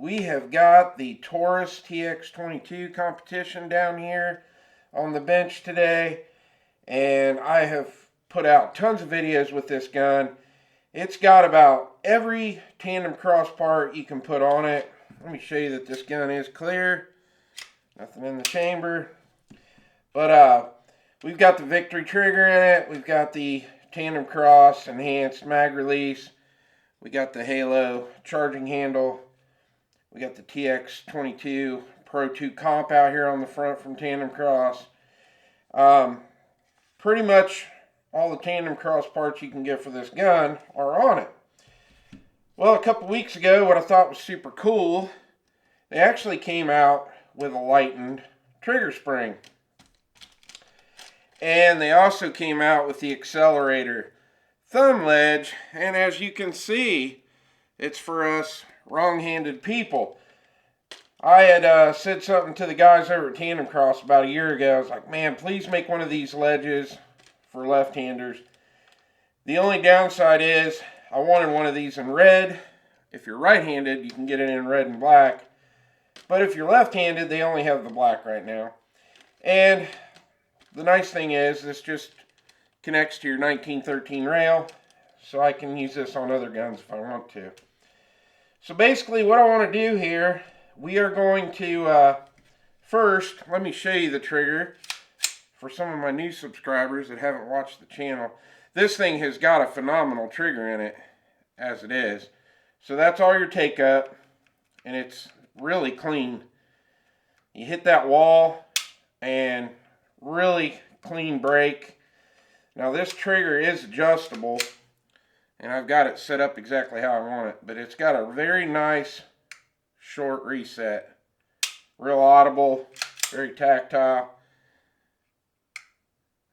we have got the Taurus TX22 competition down here on the bench today, and I have put out tons of videos with this gun. It's got about every tandem cross part you can put on it. Let me show you that this gun is clear. Nothing in the chamber. But we've got the Victory trigger in it. We've got the Tandemkross enhanced mag release. We got the Halo charging handle. We got the TX22 Pro 2 comp out here on the front from Tandemkross. Pretty much all the Tandemkross parts you can get for this gun are on it. Well, a couple weeks ago, what I thought was super cool, they actually came out with a lightened trigger spring. And they also came out with the Accelerator thumb ledge, and as you can see, it's for us wrong-handed people. I had said something to the guys over at Tandemkross about a year ago. I was like, man, please make one of these ledges for left-handers. The only downside is I wanted one of these in red. If you're right-handed, you can get it in red and black. But if you're left-handed, they only have the black right now. And the nice thing is this just connects to your 1913 rail, so I can use this on other guns if I want to. So basically what I want to do here, we are going to first, let me show you the trigger for some of my new subscribers that haven't watched the channel. This thing has got a phenomenal trigger in it as it is. So that's all your take up, and it's really clean. You hit that wall and really clean break. Now this trigger is adjustable, and I've got it set up exactly how I want it, but it's got a very nice short reset. Real audible, very tactile.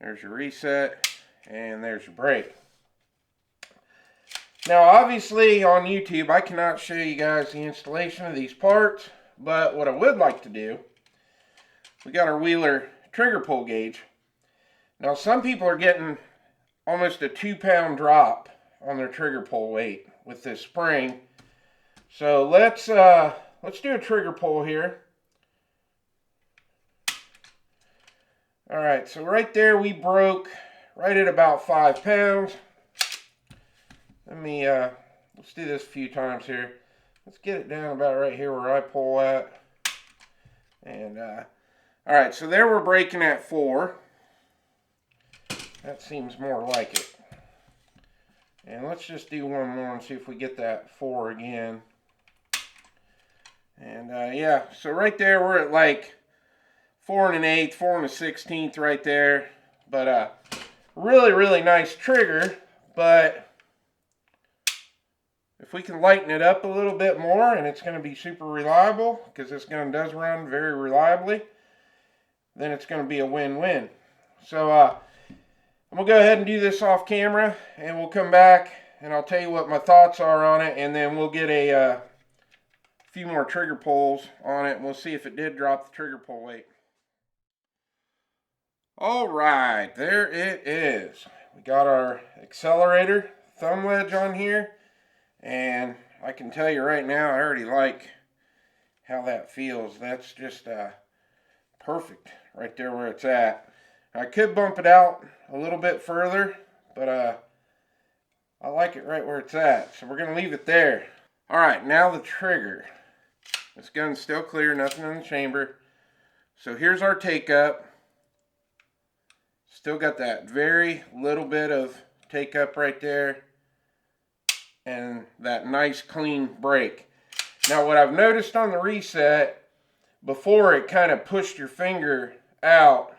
There's your reset, and there's your break. Now obviously on YouTube I cannot show you guys the installation of these parts, but what I would like to do, we got our Wheeler trigger pull gauge. Now some people are getting almost a 2-pound drop on their trigger pull weight with this spring. So let's do a trigger pull here. All right, so right there we broke right at about 5 pounds. Let me let's do this a few times here. Let's get it down about right here where I pull at. And all right, so there we're breaking at 4. That seems more like it. And let's just do one more and see if we get that 4 again. And yeah, so right there we're at like 4 1/8, 4 1/16 right there. But really, really nice trigger. But if we can lighten it up a little bit more, and it's going to be super reliable, because this gun does run very reliably, then it's going to be a win-win. So I'm going to go ahead and do this off camera, and we'll come back and I'll tell you what my thoughts are on it, and then we'll get a few more trigger pulls on it, and we'll see if it did drop the trigger pull weight. Alright, there it is. We got our Accelerator thumb ledge on here, and I can tell you right now, I already like how that feels. That's just perfect right there where it's at. I could bump it out a little bit further, but I like it right where it's at, so we're going to leave it there. Alright, now the trigger. This gun's still clear, nothing in the chamber. So here's our take up. Still got that very little bit of take up right there, and that nice clean break. Now what I've noticed on the reset, before it kind of pushed your finger out,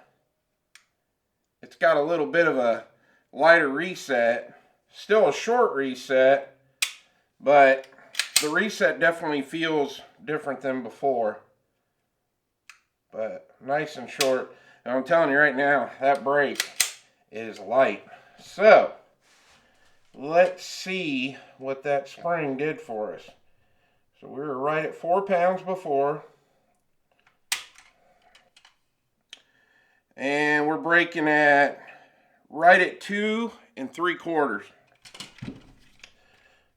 it's got a little bit of a lighter reset. Still a short reset, but the reset definitely feels different than before. But nice and short. And I'm telling you right now, that break is light. So let's see what that spring did for us. So we were right at 4 pounds before. And we're breaking at right at 2 3/4.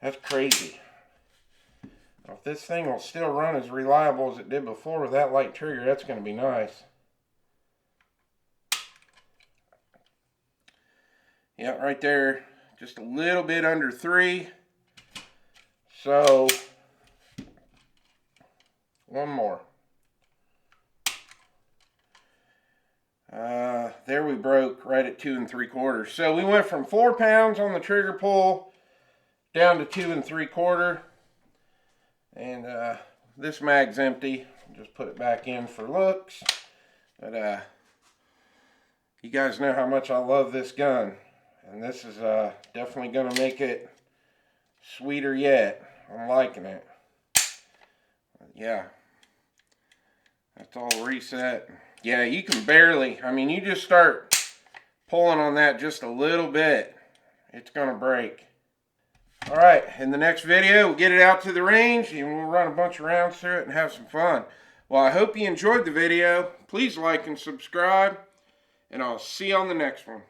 That's crazy. If this thing will still run as reliable as it did before with that light trigger, that's going to be nice. Yeah, right there, just a little bit under 3. So, one more. There we broke right at 2 3/4. So we went from 4 pounds on the trigger pull down to 2 3/4. And this mag's empty. Just put it back in for looks. But you guys know how much I love this gun. And this is definitely going to make it sweeter yet. I'm liking it. But yeah. That's all reset. Yeah, you can barely, I mean, you just start pulling on that just a little bit, it's going to break. Alright, in the next video, we'll get it out to the range and we'll run a bunch of rounds through it and have some fun. Well, I hope you enjoyed the video. Please like and subscribe, and I'll see you on the next one.